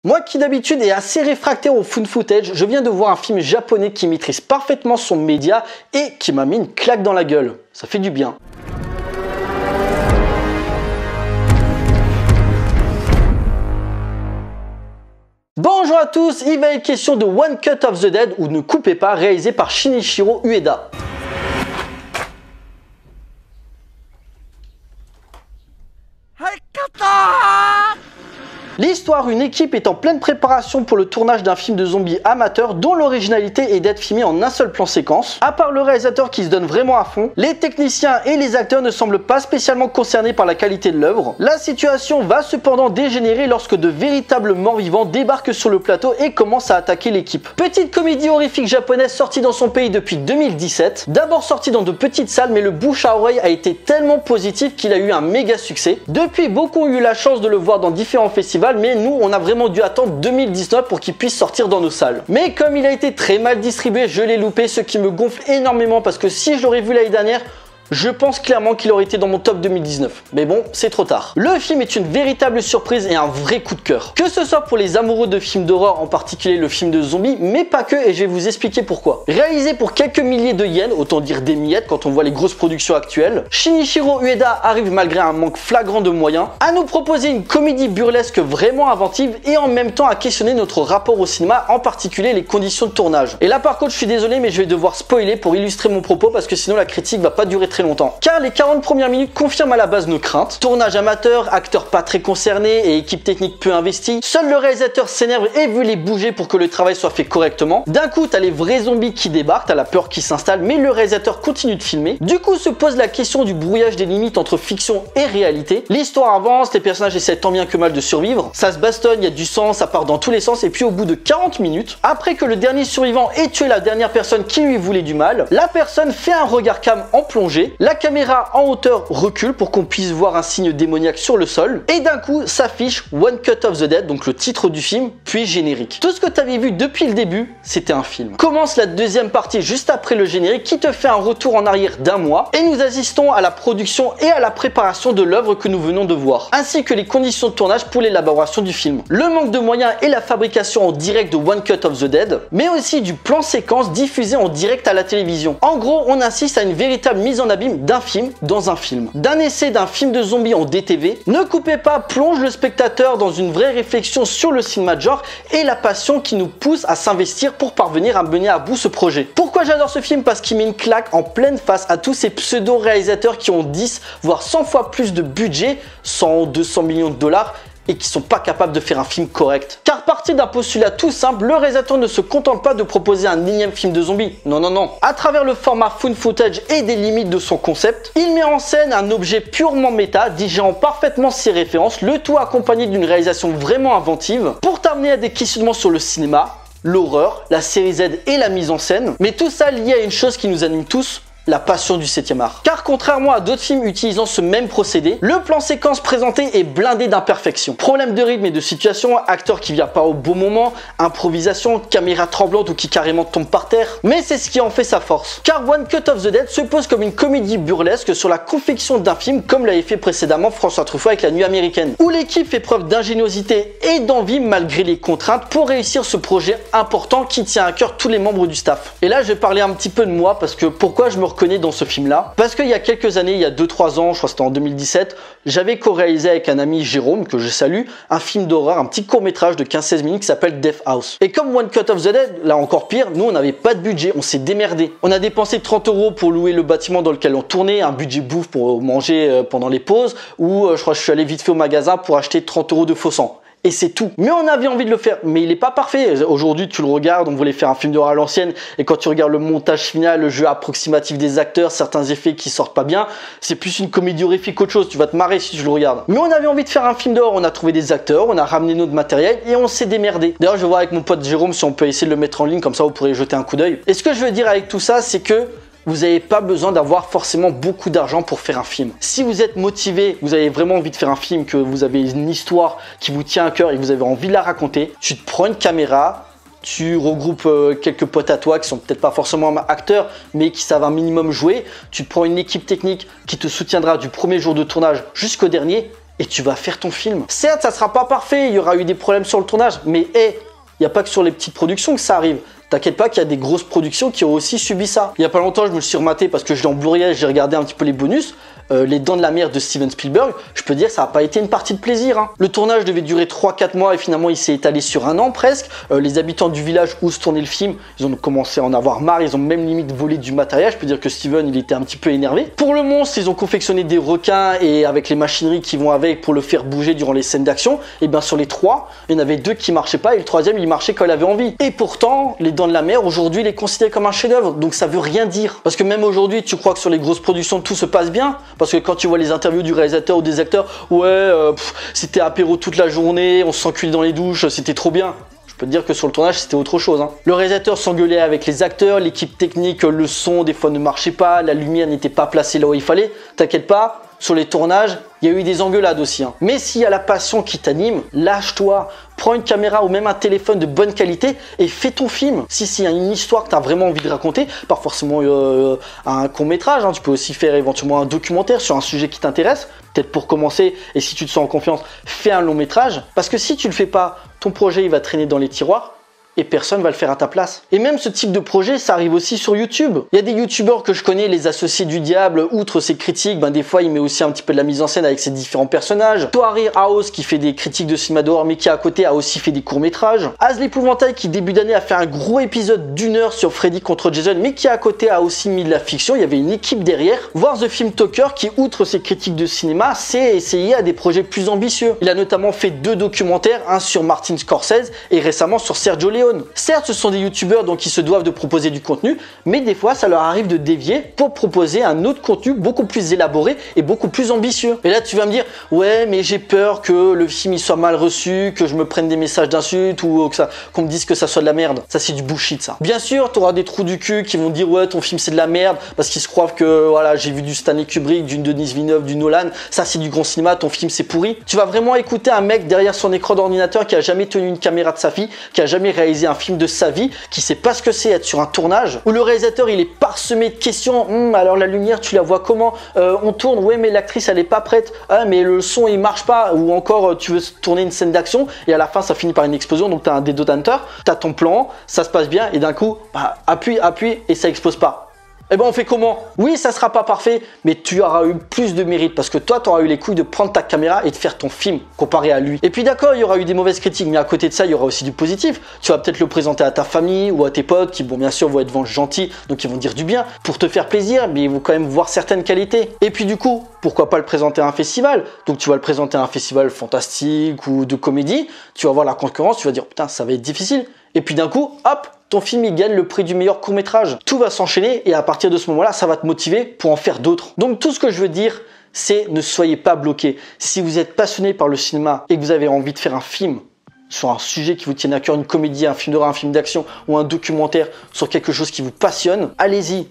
Moi qui d'habitude est assez réfractaire au found footage, je viens de voir un film japonais qui maîtrise parfaitement son média et qui m'a mis une claque dans la gueule. Ça fait du bien. Bonjour à tous, il va être question de One Cut of the Dead ou Ne coupez pas, réalisé par Shinichiro Ueda. L'histoire, une équipe est en pleine préparation pour le tournage d'un film de zombies amateur dont l'originalité est d'être filmé en un seul plan séquence. À part le réalisateur qui se donne vraiment à fond, les techniciens et les acteurs ne semblent pas spécialement concernés par la qualité de l'œuvre. La situation va cependant dégénérer lorsque de véritables morts-vivants débarquent sur le plateau et commencent à attaquer l'équipe. Petite comédie horrifique japonaise sortie dans son pays depuis 2017, d'abord sortie dans de petites salles, mais le bouche à oreille a été tellement positif qu'il a eu un méga succès. Depuis, beaucoup ont eu la chance de le voir dans différents festivals, mais nous on a vraiment dû attendre 2019 pour qu'il puisse sortir dans nos salles. Mais comme il a été très mal distribué, je l'ai loupé, ce qui me gonfle énormément parce que si je l'aurais vu l'année dernière, je pense clairement qu'il aurait été dans mon top 2019. Mais bon, c'est trop tard. Le film est une véritable surprise et un vrai coup de cœur. Que ce soit pour les amoureux de films d'horreur, en particulier le film de zombies, mais pas que, et je vais vous expliquer pourquoi. Réalisé pour quelques milliers de yens, autant dire des miettes quand on voit les grosses productions actuelles, Shinichiro Ueda arrive malgré un manque flagrant de moyens à nous proposer une comédie burlesque vraiment inventive et en même temps à questionner notre rapport au cinéma, en particulier les conditions de tournage. Et là par contre, je suis désolé, mais je vais devoir spoiler pour illustrer mon propos parce que sinon la critique va pas durer très longtemps. Car les 40 premières minutes confirment à la base nos craintes. Tournage amateur, acteurs pas très concernés et équipe technique peu investie. Seul le réalisateur s'énerve et veut les bouger pour que le travail soit fait correctement. D'un coup, t'as les vrais zombies qui débarquent, t'as la peur qui s'installe, mais le réalisateur continue de filmer. Du coup, se pose la question du brouillage des limites entre fiction et réalité. L'histoire avance, les personnages essaient tant bien que mal de survivre. Ça se bastonne, il y a du sang, ça part dans tous les sens et puis au bout de 40 minutes, après que le dernier survivant ait tué la dernière personne qui lui voulait du mal, la personne fait un regard cam en plongée. La caméra en hauteur recule pour qu'on puisse voir un signe démoniaque sur le sol et d'un coup s'affiche One Cut of the Dead, donc le titre du film, puis générique. Tout ce que tu avais vu depuis le début, c'était un film. Commence la deuxième partie juste après le générique qui te fait un retour en arrière d'un mois et nous assistons à la production et à la préparation de l'œuvre que nous venons de voir, ainsi que les conditions de tournage pour l'élaboration du film. Le manque de moyens et la fabrication en direct de One Cut of the Dead, mais aussi du plan séquence diffusé en direct à la télévision. En gros, on assiste à une véritable mise en abîme d'un film dans un film. D'un essai d'un film de zombies en DTV, Ne coupez pas plonge le spectateur dans une vraie réflexion sur le cinéma de genre et la passion qui nous pousse à s'investir pour parvenir à mener à bout ce projet. Pourquoi j'adore ce film? Parce qu'il met une claque en pleine face à tous ces pseudo-réalisateurs qui ont 10 voire 100 fois plus de budget, 100, 200 millions de dollars, et qui sont pas capables de faire un film correct. Car parti d'un postulat tout simple, le réalisateur ne se contente pas de proposer un énième film de zombies. Non, non, non. À travers le format found footage et des limites de son concept, il met en scène un objet purement méta, digérant parfaitement ses références, le tout accompagné d'une réalisation vraiment inventive, pour t'amener à des questionnements sur le cinéma, l'horreur, la série Z et la mise en scène. Mais tout ça lié à une chose qui nous anime tous, la passion du 7e art. Car contrairement à d'autres films utilisant ce même procédé, le plan séquence présenté est blindé d'imperfections. Problème de rythme et de situation, acteur qui vient pas au bon moment, improvisation, caméra tremblante ou qui carrément tombe par terre. Mais c'est ce qui en fait sa force. Car One Cut of the Dead se pose comme une comédie burlesque sur la confection d'un film comme l'avait fait précédemment François Truffaut avec La Nuit américaine, où l'équipe fait preuve d'ingéniosité et d'envie malgré les contraintes pour réussir ce projet important qui tient à cœur tous les membres du staff. Et là je vais parler un petit peu de moi parce que pourquoi je me reconnais dans ce film là, parce qu'il y a quelques années, il y a 2-3 ans, je crois que c'était en 2017, j'avais co-réalisé avec un ami Jérôme, que je salue, un film d'horreur, un petit court-métrage de 15-16 minutes qui s'appelle Death House. Et comme One Cut of the Dead, là encore pire, nous on n'avait pas de budget, on s'est démerdé. On a dépensé 30 € pour louer le bâtiment dans lequel on tournait, un budget bouffe pour manger pendant les pauses, ou je crois que je suis allé vite fait au magasin pour acheter 30 € de faux sang. Et c'est tout. Mais on avait envie de le faire. Mais il n'est pas parfait. Aujourd'hui, tu le regardes, on voulait faire un film d'horreur à l'ancienne. Et quand tu regardes le montage final, le jeu approximatif des acteurs, certains effets qui sortent pas bien, c'est plus une comédie horrifique qu'autre chose. Tu vas te marrer si tu le regardes. Mais on avait envie de faire un film d'horreur. On a trouvé des acteurs, on a ramené notre matériel et on s'est démerdé. D'ailleurs, je vais voir avec mon pote Jérôme si on peut essayer de le mettre en ligne. Comme ça, vous pourrez jeter un coup d'œil. Et ce que je veux dire avec tout ça, c'est que vous n'avez pas besoin d'avoir forcément beaucoup d'argent pour faire un film. Si vous êtes motivé, vous avez vraiment envie de faire un film, que vous avez une histoire qui vous tient à cœur et que vous avez envie de la raconter, tu te prends une caméra, tu regroupes quelques potes à toi qui sont peut-être pas forcément acteurs, mais qui savent un minimum jouer, tu te prends une équipe technique qui te soutiendra du premier jour de tournage jusqu'au dernier, et tu vas faire ton film. Certes, ça sera pas parfait, il y aura eu des problèmes sur le tournage, mais il n'y a pas que sur les petites productions que ça arrive. T'inquiète pas qu'il y a des grosses productions qui ont aussi subi ça. Il y a pas longtemps, je me le suis rematé parce que je l'ai en Blu-ray, j'ai regardé un petit peu les bonus. Les Dents de la Mer de Steven Spielberg, je peux dire que ça n'a pas été une partie de plaisir. Hein. Le tournage devait durer 3-4 mois et finalement il s'est étalé sur 1 an presque. Les habitants du village où se tournait le film, ils ont commencé à en avoir marre, ils ont même limite volé du matériel. Je peux dire que Steven, il était un petit peu énervé. Pour le monstre, ils ont confectionné des requins et avec les machineries qui vont avec pour le faire bouger durant les scènes d'action. Et bien sur les 3, il y en avait 2 qui marchaient pas et le 3e il marchait quand il avait envie. Et pourtant, les Dents de la Mer aujourd'hui il est considéré comme un chef-d'œuvre, donc ça veut rien dire. Parce que même aujourd'hui, tu crois que sur les grosses productions tout se passe bien, parce que quand tu vois les interviews du réalisateur ou des acteurs, ouais, c'était apéro toute la journée, on s'enculait dans les douches, c'était trop bien. Je peux te dire que sur le tournage, c'était autre chose. Hein. Le réalisateur s'engueulait avec les acteurs, l'équipe technique, le son des fois ne marchait pas, la lumière n'était pas placée là où il fallait. T'inquiète pas, sur les tournages, il y a eu des engueulades aussi. Hein. Mais s'il y a la passion qui t'anime, lâche-toi, prends une caméra ou même un téléphone de bonne qualité et fais ton film. Si y a une histoire que tu as vraiment envie de raconter, pas forcément un court-métrage, hein, tu peux aussi faire éventuellement un documentaire sur un sujet qui t'intéresse, peut-être pour commencer, et si tu te sens en confiance, fais un long-métrage. Parce que si tu le fais pas, ton projet il va traîner dans les tiroirs, et personne va le faire à ta place. Et même ce type de projet, ça arrive aussi sur YouTube. Il y a des youtubeurs que je connais, les associés du diable, outre ses critiques, des fois il met aussi un petit peu de la mise en scène avec ses différents personnages. Toari House qui fait des critiques de cinéma d'horreur mais qui à côté a aussi fait des courts-métrages. Az l'épouvantail qui début d'année a fait un gros épisode d'1 heure sur Freddy contre Jason mais qui à côté a aussi mis de la fiction, il y avait une équipe derrière. Voir The Film Talker qui outre ses critiques de cinéma, s'est essayé à des projets plus ambitieux. Il a notamment fait 2 documentaires, un sur Martin Scorsese et récemment sur Sergio Leone. Certes, ce sont des youtubeurs donc ils se doivent de proposer du contenu, mais des fois ça leur arrive de dévier pour proposer un autre contenu beaucoup plus élaboré et beaucoup plus ambitieux. Et là tu vas me dire, ouais mais j'ai peur que le film il soit mal reçu, que je me prenne des messages d'insultes ou qu'on me dise que ça soit de la merde. Ça c'est du bullshit ça. Bien sûr, tu auras des trous du cul qui vont dire ouais ton film c'est de la merde parce qu'ils se croient que voilà j'ai vu du Stanley Kubrick, d'une Denis Villeneuve, du Nolan, ça c'est du grand cinéma, ton film c'est pourri. Tu vas vraiment écouter un mec derrière son écran d'ordinateur qui a jamais tenu une caméra de sa vie, qui a jamais réalisé un film de sa vie, qui sait pas ce que c'est être sur un tournage, où le réalisateur il est parsemé de questions, alors la lumière tu la vois comment, on tourne, ouais mais l'actrice elle est pas prête, ah mais le son il marche pas, ou encore tu veux tourner une scène d'action et à la fin ça finit par une explosion, donc tu as un détonateur, tu as ton plan, ça se passe bien et d'un coup appuie et ça explose pas. Eh ben on fait comment? Oui, ça sera pas parfait, mais tu auras eu plus de mérite parce que toi, tu auras eu les couilles de prendre ta caméra et de faire ton film comparé à lui. Et puis d'accord, il y aura eu des mauvaises critiques, mais à côté de ça, il y aura aussi du positif. Tu vas peut-être le présenter à ta famille ou à tes potes qui, bon, bien sûr, vont être gentils, donc ils vont dire du bien pour te faire plaisir, mais ils vont quand même voir certaines qualités. Et puis du coup, pourquoi pas le présenter à un festival? Donc tu vas le présenter à un festival fantastique ou de comédie, tu vas voir la concurrence, tu vas dire putain, ça va être difficile. Et puis d'un coup, hop, ton film il gagne le prix du meilleur court-métrage. Tout va s'enchaîner et à partir de ce moment-là, ça va te motiver pour en faire d'autres. Donc tout ce que je veux dire, c'est ne soyez pas bloqués. Si vous êtes passionné par le cinéma et que vous avez envie de faire un film sur un sujet qui vous tienne à cœur, une comédie, un film d'horreur, un film d'action ou un documentaire sur quelque chose qui vous passionne, allez-y.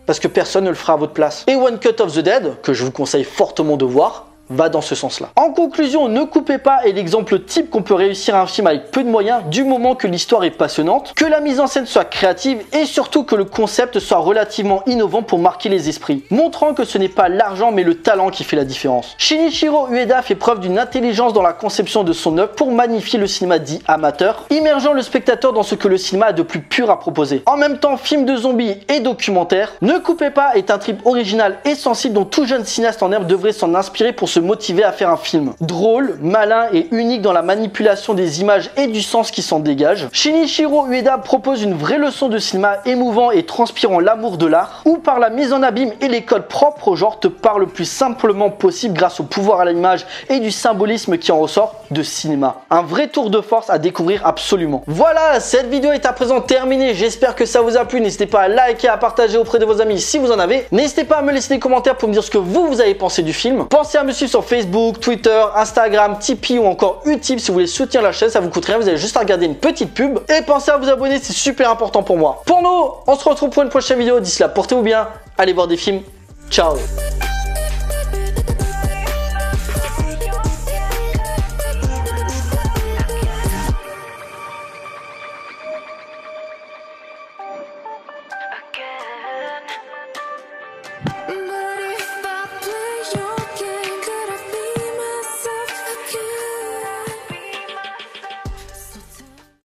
Parce que personne ne le fera à votre place. Et One Cut of the Dead, que je vous conseille fortement de voir, va dans ce sens-là. En conclusion, ne coupez pas est l'exemple type qu'on peut réussir un film avec peu de moyens du moment que l'histoire est passionnante, que la mise en scène soit créative et surtout que le concept soit relativement innovant pour marquer les esprits, montrant que ce n'est pas l'argent mais le talent qui fait la différence. Shinichiro Ueda fait preuve d'une intelligence dans la conception de son œuvre pour magnifier le cinéma dit amateur, immergeant le spectateur dans ce que le cinéma a de plus pur à proposer. En même temps, film de zombies et documentaire, Ne coupez pas est un trip original et sensible dont tout jeune cinéaste en herbe devrait s'en inspirer pour se motiver à faire un film. Drôle, malin et unique dans la manipulation des images et du sens qui s'en dégage, Shinichiro Ueda propose une vraie leçon de cinéma émouvant et transpirant l'amour de l'art, où par la mise en abîme et les codes propres au genre te parle le plus simplement possible grâce au pouvoir à l'image et du symbolisme qui en ressort de cinéma. Un vrai tour de force à découvrir absolument. Voilà, cette vidéo est à présent terminée, j'espère que ça vous a plu, n'hésitez pas à liker, à partager auprès de vos amis si vous en avez, n'hésitez pas à me laisser des commentaires pour me dire ce que vous avez pensé du film, pensez à me suivre sur Facebook, Twitter, Instagram, Tipeee ou encore Utip si vous voulez soutenir la chaîne, ça vous coûte rien, vous avez juste à regarder une petite pub et pensez à vous abonner, c'est super important pour moi. Pour nous, on se retrouve pour une prochaine vidéo, d'ici là portez-vous bien, allez voir des films, ciao.